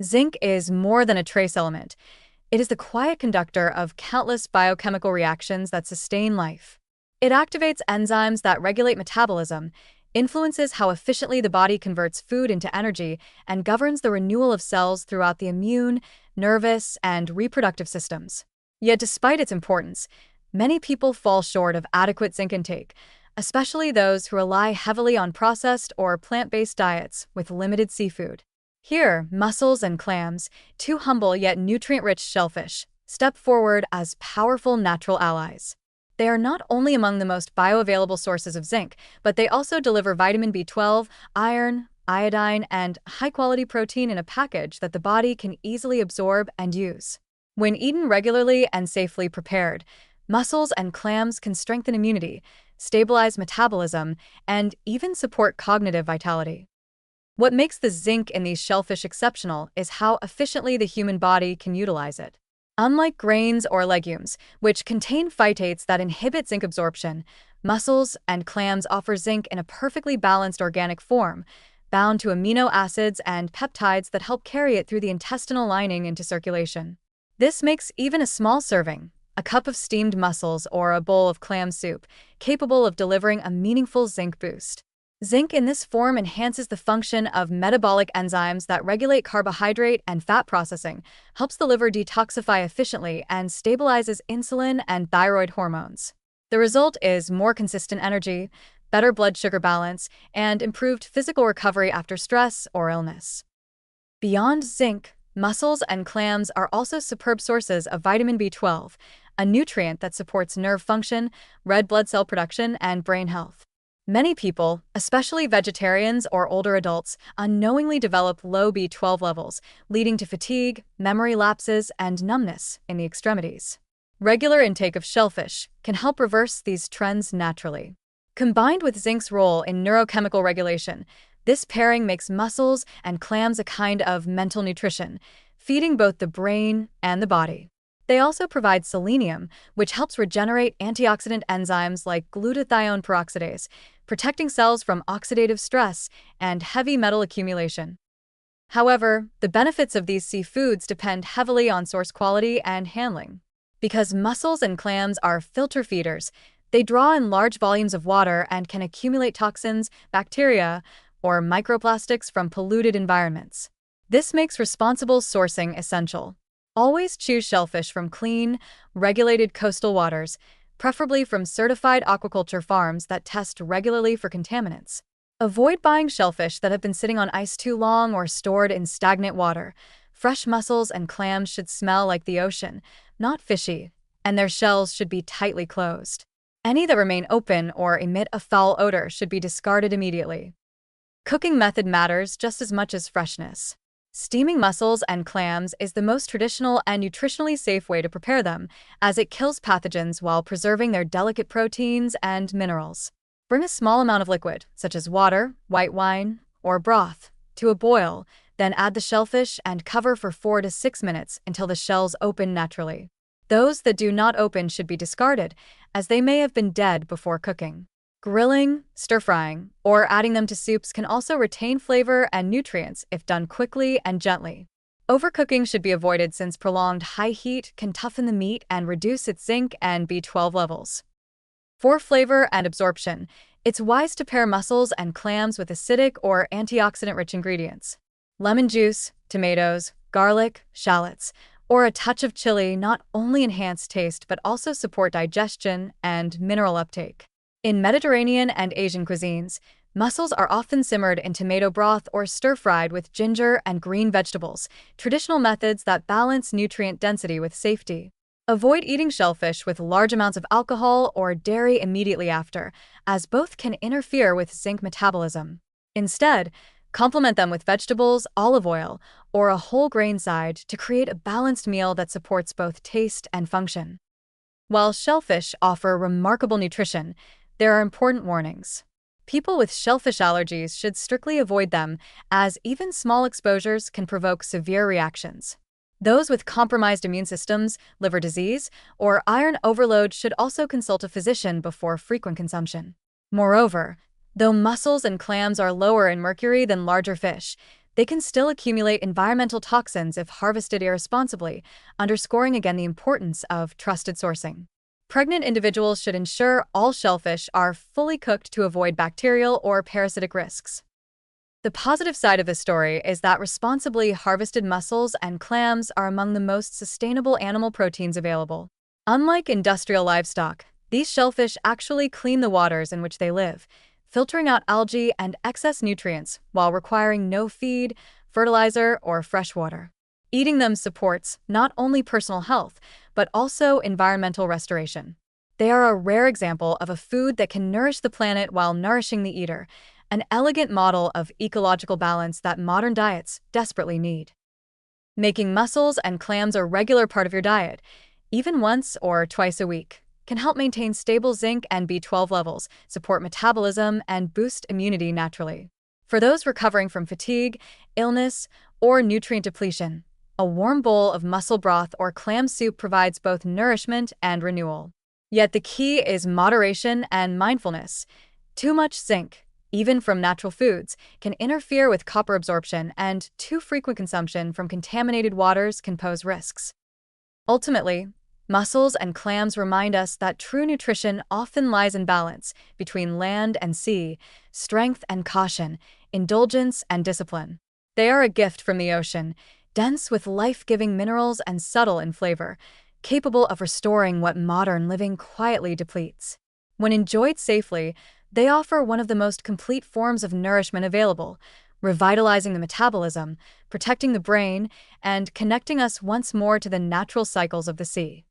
Zinc is more than a trace element. It is the quiet conductor of countless biochemical reactions that sustain life. It activates enzymes that regulate metabolism, influences how efficiently the body converts food into energy, and governs the renewal of cells throughout the immune, nervous, and reproductive systems. Yet, despite its importance, many people fall short of adequate zinc intake, especially those who rely heavily on processed or plant-based diets with limited seafood. Here, mussels and clams, two humble yet nutrient-rich shellfish, step forward as powerful natural allies. They are not only among the most bioavailable sources of zinc, but they also deliver vitamin B12, iron, iodine, and high-quality protein in a package that the body can easily absorb and use. When eaten regularly and safely prepared, mussels and clams can strengthen immunity, stabilize metabolism, and even support cognitive vitality. What makes the zinc in these shellfish exceptional is how efficiently the human body can utilize it. Unlike grains or legumes, which contain phytates that inhibit zinc absorption, mussels and clams offer zinc in a perfectly balanced organic form, bound to amino acids and peptides that help carry it through the intestinal lining into circulation. This makes even a small serving, a cup of steamed mussels or a bowl of clam soup, capable of delivering a meaningful zinc boost. Zinc in this form enhances the function of metabolic enzymes that regulate carbohydrate and fat processing, helps the liver detoxify efficiently, and stabilizes insulin and thyroid hormones. The result is more consistent energy, better blood sugar balance, and improved physical recovery after stress or illness. Beyond zinc, mussels and clams are also superb sources of vitamin B12, a nutrient that supports nerve function, red blood cell production, and brain health. Many people, especially vegetarians or older adults, unknowingly develop low B12 levels, leading to fatigue, memory lapses, and numbness in the extremities. Regular intake of shellfish can help reverse these trends naturally. Combined with zinc's role in neurochemical regulation, this pairing makes mussels and clams a kind of mental nutrition, feeding both the brain and the body. They also provide selenium, which helps regenerate antioxidant enzymes like glutathione peroxidase, protecting cells from oxidative stress and heavy metal accumulation. However, the benefits of these seafoods depend heavily on source quality and handling. Because mussels and clams are filter feeders, they draw in large volumes of water and can accumulate toxins, bacteria, or microplastics from polluted environments. This makes responsible sourcing essential. Always choose shellfish from clean, regulated coastal waters, preferably from certified aquaculture farms that test regularly for contaminants. Avoid buying shellfish that have been sitting on ice too long or stored in stagnant water. Fresh mussels and clams should smell like the ocean, not fishy, and their shells should be tightly closed. Any that remain open or emit a foul odor should be discarded immediately. Cooking method matters just as much as freshness. Steaming mussels and clams is the most traditional and nutritionally safe way to prepare them, as it kills pathogens while preserving their delicate proteins and minerals. Bring a small amount of liquid, such as water, white wine, or broth, to a boil, then add the shellfish and cover for 4 to 6 minutes until the shells open naturally. Those that do not open should be discarded, as they may have been dead before cooking. Grilling, stir-frying, or adding them to soups can also retain flavor and nutrients if done quickly and gently. Overcooking should be avoided since prolonged high heat can toughen the meat and reduce its zinc and B12 levels. For flavor and absorption, it's wise to pair mussels and clams with acidic or antioxidant-rich ingredients. Lemon juice, tomatoes, garlic, shallots, or a touch of chili not only enhance taste but also support digestion and mineral uptake. In Mediterranean and Asian cuisines, mussels are often simmered in tomato broth or stir-fried with ginger and green vegetables, traditional methods that balance nutrient density with safety. Avoid eating shellfish with large amounts of alcohol or dairy immediately after, as both can interfere with zinc metabolism. Instead, complement them with vegetables, olive oil, or a whole grain side to create a balanced meal that supports both taste and function. While shellfish offer remarkable nutrition, there are important warnings. People with shellfish allergies should strictly avoid them, as even small exposures can provoke severe reactions. Those with compromised immune systems, liver disease, or iron overload should also consult a physician before frequent consumption. Moreover, though mussels and clams are lower in mercury than larger fish, they can still accumulate environmental toxins if harvested irresponsibly, underscoring again the importance of trusted sourcing. Pregnant individuals should ensure all shellfish are fully cooked to avoid bacterial or parasitic risks. The positive side of this story is that responsibly harvested mussels and clams are among the most sustainable animal proteins available. Unlike industrial livestock, these shellfish actually clean the waters in which they live, filtering out algae and excess nutrients while requiring no feed, fertilizer, or fresh water. Eating them supports not only personal health, but also environmental restoration. They are a rare example of a food that can nourish the planet while nourishing the eater, an elegant model of ecological balance that modern diets desperately need. Making mussels and clams a regular part of your diet, even once or twice a week, can help maintain stable zinc and B12 levels, support metabolism, and boost immunity naturally. For those recovering from fatigue, illness, or nutrient depletion, a warm bowl of mussel broth or clam soup provides both nourishment and renewal. Yet the key is moderation and mindfulness. Too much zinc, even from natural foods, can interfere with copper absorption, and too frequent consumption from contaminated waters can pose risks. Ultimately, mussels and clams remind us that true nutrition often lies in balance between land and sea, strength and caution, indulgence and discipline. They are a gift from the ocean, dense with life-giving minerals and subtle in flavor, capable of restoring what modern living quietly depletes. When enjoyed safely, they offer one of the most complete forms of nourishment available, revitalizing the metabolism, protecting the brain, and connecting us once more to the natural cycles of the sea.